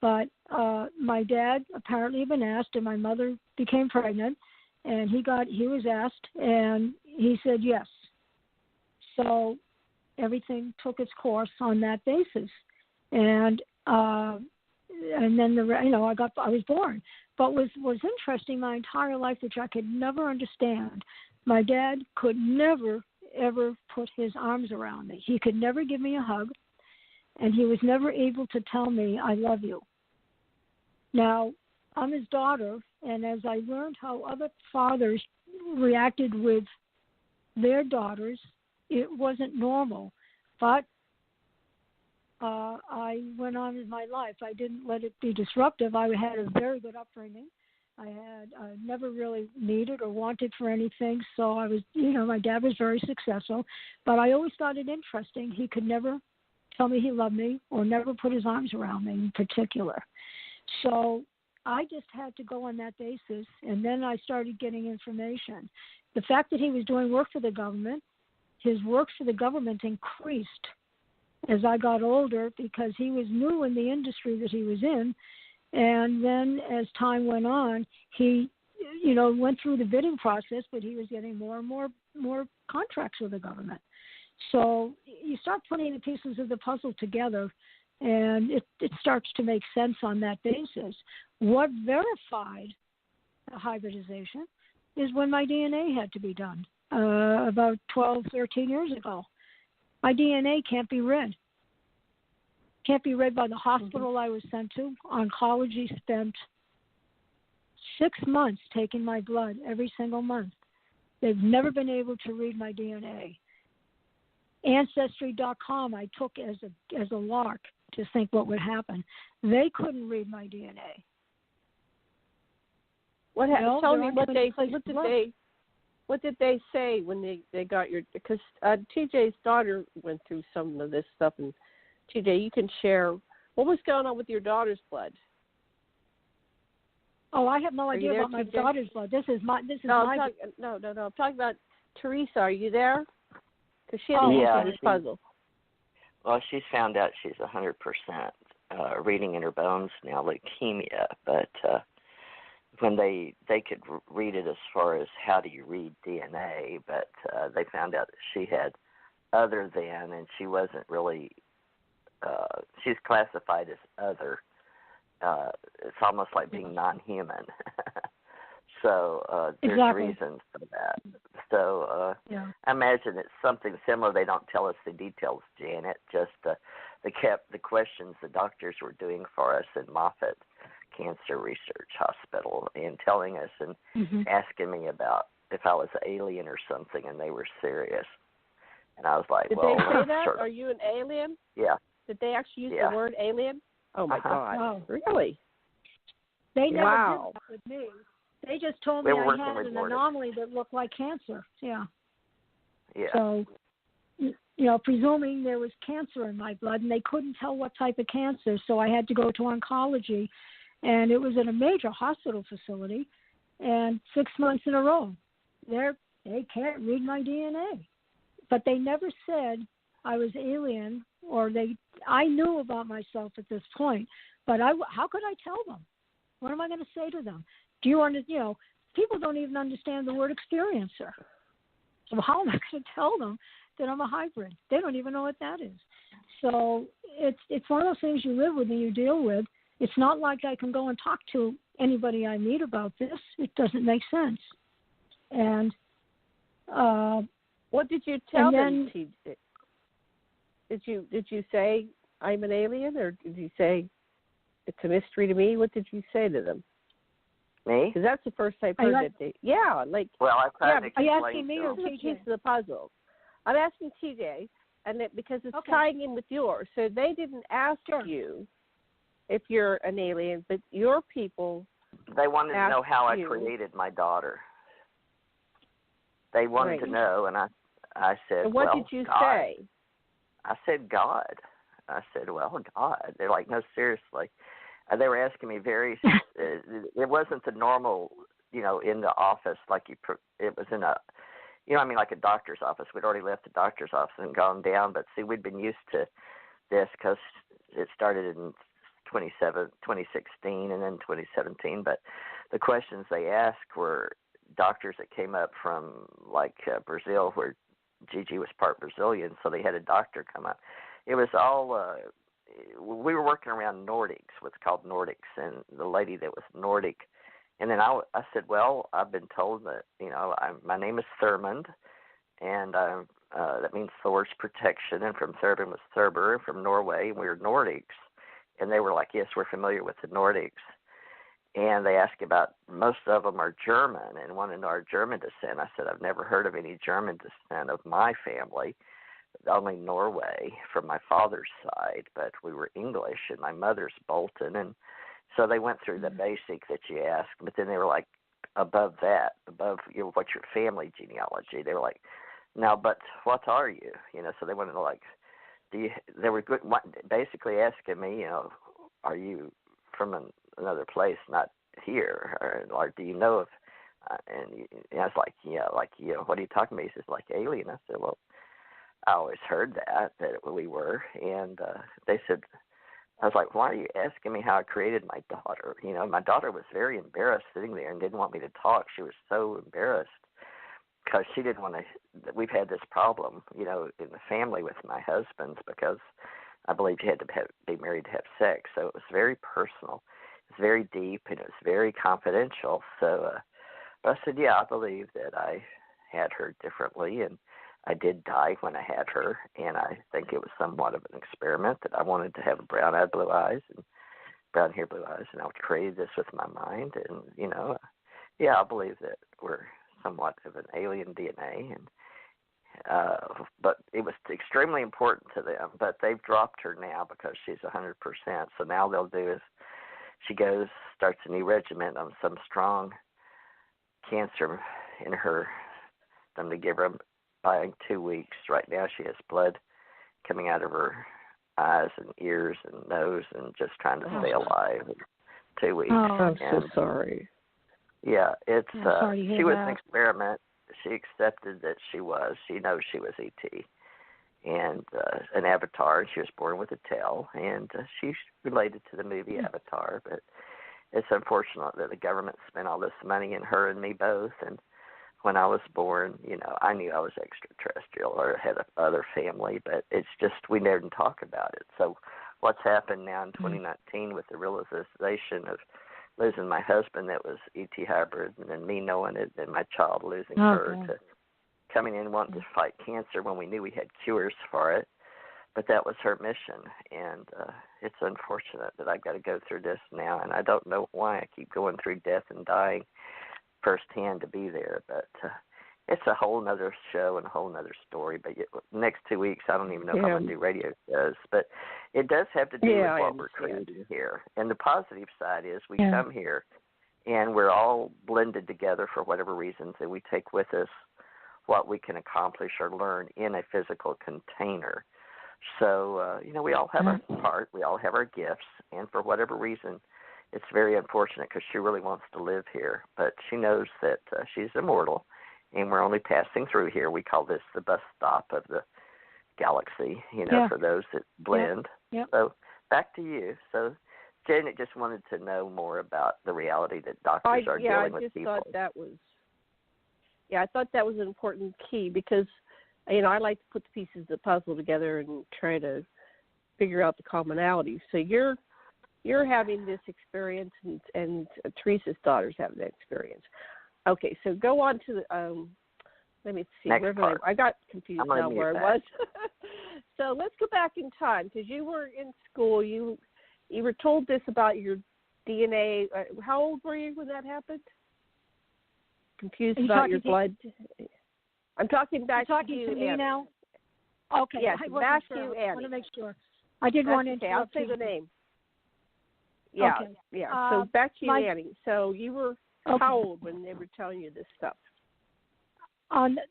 But my dad apparently had been asked, and my mother became pregnant, and he was asked, and he said yes. So everything took its course on that basis, and then I was born. But was interesting my entire life, which I could never understand. My dad could never ever put his arms around me. He could never give me a hug, and he was never able to tell me I love you. Now, I'm his daughter, and as I learned how other fathers reacted with their daughters, it wasn't normal. But I went on with my life. I didn't let it be disruptive. I had a very good upbringing. I never really needed or wanted for anything, so I was, my dad was very successful. But I always thought it interesting. He could never tell me he loved me or never put his arms around me in particular. So I just had to go on that basis, and then I started getting information. The fact that he was doing work for the government, his work for the government increased as I got older because he was new in the industry that he was in. And then as time went on, he, went through the bidding process, but he was getting more and more contracts with the government. So you start putting the pieces of the puzzle together, and it starts to make sense on that basis. What verified the hybridization is when my DNA had to be done about 12, 13 years ago. My DNA can't be read. Can't be read by the hospital I was sent to. Oncology spent 6 months taking my blood every single month. They've never been able to read my DNA. Ancestry.com I took as a lark to think what would happen. They couldn't read my DNA. What happened? Tell me what did they say when they got your? Because TJ's daughter went through some of this stuff, and TJ, you can share what was going on with your daughter's blood. Oh, I have no idea about my daughter's blood. This is my. No, I'm talking about Theresa. Are you there? Because she had this puzzle. Well, she's found out she's 100% reading in her bones now, leukemia. But when they could read it as far as how do you read DNA, but they found out that she had other than, and she wasn't really. She's classified as other. It's almost like being non-human. So there's reasons for that. So I imagine it's something similar. They don't tell us the details, Janet, just the questions the doctors were doing for us in Moffitt Cancer Research Hospital and telling us and asking me about if I was an alien or something, and they were serious. And I was like, Did they say that? Are you an alien? Yeah. Did they actually use the word alien? Oh, my God. Oh. Really? They never did that with me. They just told me I had an anomaly that looked like cancer. Yeah. Yeah. So, presuming there was cancer in my blood, and they couldn't tell what type of cancer, so I had to go to oncology, and it was in a major hospital facility, and 6 months in a row, they can't read my DNA. But they never said I was alien, or I knew about myself at this point, but how could I tell them? What am I going to say to them? Do you understand? People don't even understand the word experiencer. So how am I going to tell them that I'm a hybrid? They don't even know what that is. So it's one of those things you live with and you deal with. It's not like I can go and talk to anybody I meet about this. It doesn't make sense. And what did you tell them? Did you say I'm an alien, or did you say it's a mystery to me? What did you say to them? Me? Because that's the first I've heard that they. Yeah, like. Well, I tried to explain. Are you asking me or TJ? Piece of the puzzle. I'm asking TJ, and because it's tying in with yours. So they didn't ask you if you're an alien, but your people. They wanted to know how I created my daughter. They wanted to know, and I said, and what did you say? I said, God. I said, well, God. They're like, no, seriously. They were asking me it wasn't the normal, in the office, like it was in a, like a doctor's office. We'd already left the doctor's office and gone down, but see, we'd been used to this because it started in 2016 and then 2017. But the questions they asked were doctors that came up from like Brazil, where Gigi was part Brazilian, so they had a doctor come up. It was all we were working around Nordics, what's called Nordics, and the lady that was Nordic. And then I said, well, I've been told that, my name is Thurmond, and that means Thor's protection, and from Thurmond was Thurber, and from Norway, and we were Nordics. And they were like, yes, we're familiar with the Nordics. And they asked about, most of them are German, and wanted to know our German descent. I said, I've never heard of any German descent of my family, only Norway from my father's side, but we were English, and my mother's Bolton. And so they went through the basic that you asked, but then they were like, above what's your family genealogy? They were like, now, but what are you? So they wanted to like, they were good, basically asking me, are you from another place, not here, or do you know of? And I was like, what are you talking about? He says, like alien. I said, well, I always heard that we were, and they said, I was like, why are you asking me how I created my daughter? My daughter was very embarrassed sitting there and didn't want me to talk. She was so embarrassed because she didn't want to. We've had this problem, in the family with my husband's, because I believe you had to be married to have sex. So it was very personal. It was very deep, and it was very confidential. So I said, yeah, I believe that I had her differently, and I did die when I had her, and I think it was somewhat of an experiment that I wanted to have brown-eyed, blue eyes, and brown hair, blue eyes, and I created this with my mind. And, I believe that we're somewhat of an alien DNA, and but it was extremely important to them. But they've dropped her now because she's 100%. So now they'll do is she starts a new regimen on some strong cancer in her. I'm going to give her by 2 weeks. Right now she has blood coming out of her eyes and ears and nose, and just trying to stay alive. 2 weeks. Oh, I'm so sorry. Yeah, it's she was that. an experiment. She accepted that she was. She knows she was ET and an avatar. She was born with a tail, and she's related to the movie Avatar. But it's unfortunate that the government spent all this money in her and me both. And when I was born, I knew I was extraterrestrial or had other family, but it's just we never didn't talk about it. So what's happened now in 2019 with the realization of losing my husband that was ET hybrid, and then me knowing it, and my child losing her, to coming in wanting to fight cancer when we knew we had cures for it. But that was her mission, and it's unfortunate that I've got to go through this now, and I don't know why I keep going through death and dying firsthand to be there. But it's a whole nother show and a whole nother story. But next 2 weeks, I don't even know how I'm going to do radio shows. But it does have to do with what we're creating here. And the positive side is we come here, and we're all blended together for whatever reasons, and we take with us what we can accomplish or learn in a physical container. So, we all have our part. We all have our gifts. And for whatever reason, it's very unfortunate because she really wants to live here. But she knows that she's immortal, and we're only passing through here. We call this the bus stop of the galaxy, for those that blend. Yep. So back to you. So Janet just wanted to know more about the reality that doctors are dealing with people. I thought that was an important key because, I like to put the pieces of the puzzle together and try to figure out the commonalities. So you're having this experience, and Theresa's daughter's having that experience. Okay, so go on to the, let me see. I got confused now where I was. So let's go back in time, because you were in school. You were told this about your DNA. How old were you when that happened? Confused about your blood. I'm talking back to you, to me Annie. now. Okay, yes, back to you, Annie. I want to make sure. I did want to interrupt. I'll say the name. Yeah, okay. Yeah. So back to you, Annie. So you were how old when they were telling you this stuff?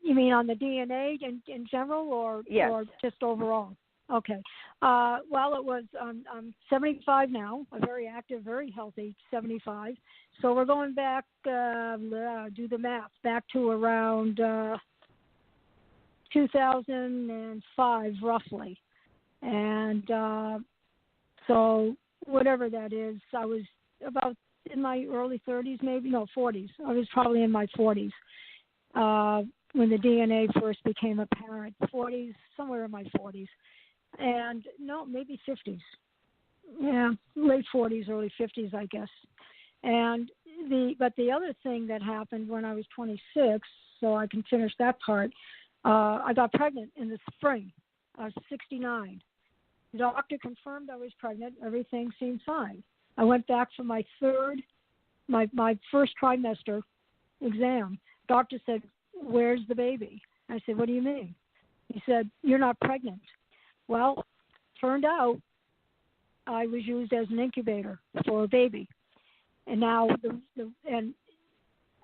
You mean on the DNA in general, or just overall? Okay. Well, it was. I'm 75 now. A very active, very healthy 75. So we're going back. Do the math. Back to around 2005, roughly. And so whatever that is. I was about in my early 30s, maybe, no, 40s. I was probably in my 40s when the DNA first became apparent. 40s, somewhere in my 40s. And no, maybe 50s. Yeah, late 40s, early 50s, I guess. And the other thing that happened when I was 26, so I can finish that part, I got pregnant in the spring. I was 69. The doctor confirmed I was pregnant. Everything seemed fine. I went back for my first trimester exam. Doctor said, "Where's the baby?" I said, "What do you mean?" He said, "You're not pregnant." Well, turned out I was used as an incubator for a baby. And now, and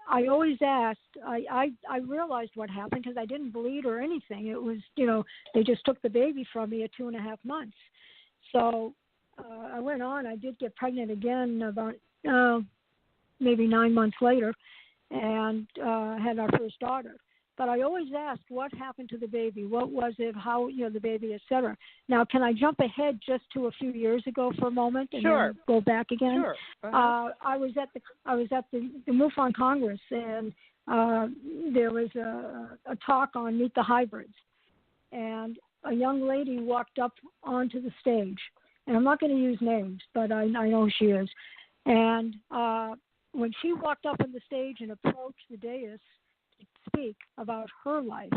I always asked, I realized what happened because I didn't bleed or anything. It was, they just took the baby from me at 2.5 months. So I went on. I did get pregnant again about maybe 9 months later and had our first daughter. But I always asked, what happened to the baby? What was it? How, the baby, et cetera. Now, can I jump ahead just to a few years ago for a moment and Sure. then go back again? Sure. I was at the MUFON Congress, and there was a talk on Meet the Hybrids, and a young lady walked up onto the stage, and I'm not going to use names, but I know who she is. And when she walked up on the stage and approached the dais to speak about her life,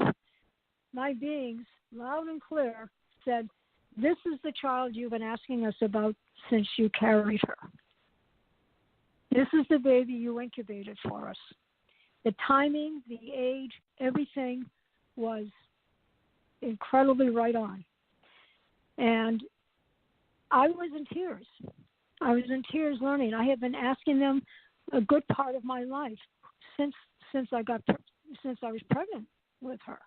my beings, loud and clear, said, "This is the child you've been asking us about since you carried her. This is the baby you incubated for us." The timing, the age, everything was incredibly right on. And I was in tears. I was in tears learning. I have been asking them a good part of my life since I was pregnant with her.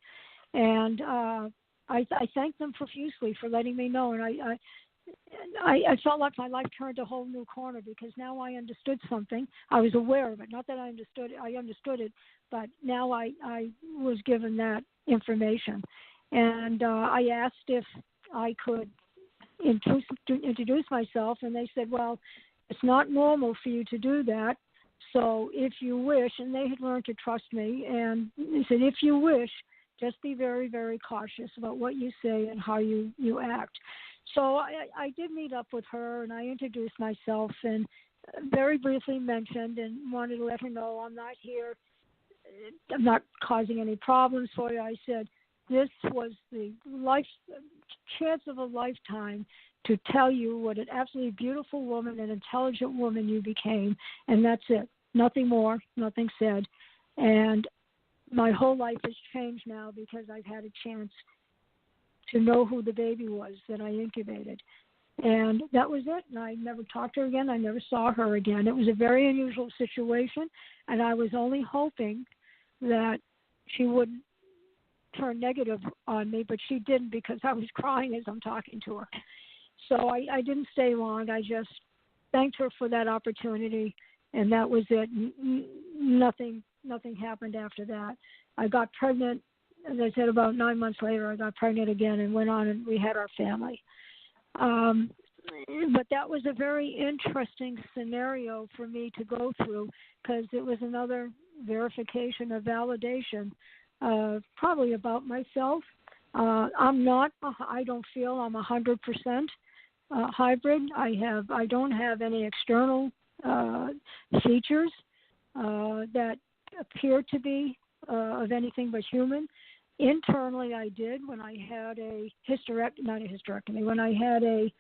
And I thank them profusely for letting me know. And I felt like my life turned a whole new corner because now I understood something. I was aware of it. Not that I understood it, but now I was given that information. And I asked if I could introduce myself, and they said, "Well, it's not normal for you to do that. So if you wish," and they had learned to trust me, and they said, "If you wish, just be very, very cautious about what you say and how you act." So I did meet up with her, and I introduced myself and very briefly mentioned and wanted to let her know I'm not here. I'm not causing any problems for you. I said, this was the chance of a lifetime to tell you what an absolutely beautiful woman and intelligent woman you became, and that's it. Nothing more, nothing said. And my whole life has changed now because I've had a chance to know who the baby was that I incubated. And that was it. And I never talked to her again. I never saw her again. It was a very unusual situation, and I was only hoping that she wouldn't turn negative on me, but she didn't because I was crying as I'm talking to her. So I didn't stay long. I just thanked her for that opportunity, and that was it. Nothing happened after that. I got pregnant, as I said, about 9 months later. I got pregnant again and went on, and we had our family. But that was a very interesting scenario for me to go through because it was another verification or validation, probably about myself. I don't feel I'm 100% hybrid. I don't have any external features that appear to be of anything but human. Internally, I did when I had when I had an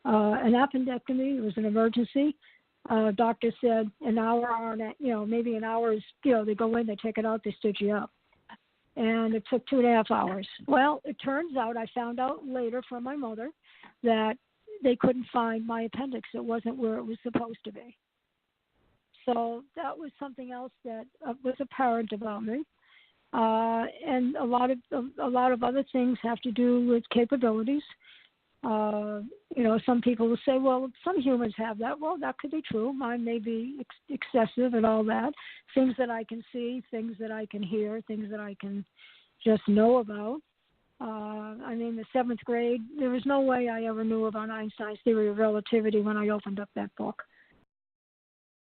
appendectomy. It was an emergency. Doctor said an hour, maybe an hour is, they go in, they take it out, they stitch you up. And it took 2.5 hours. Well, it turns out, I found out later from my mother that they couldn't find my appendix. It wasn't where it was supposed to be. So that was something else that was apparent about me. And a lot of other things have to do with capabilities. Some people will say, well, some humans have that. Well, that could be true. Mine may be excessive and all that. Things that I can see, things that I can hear, things that I can just know about. the 7th grade, there was no way I ever knew about Einstein's theory of relativity when I opened up that book.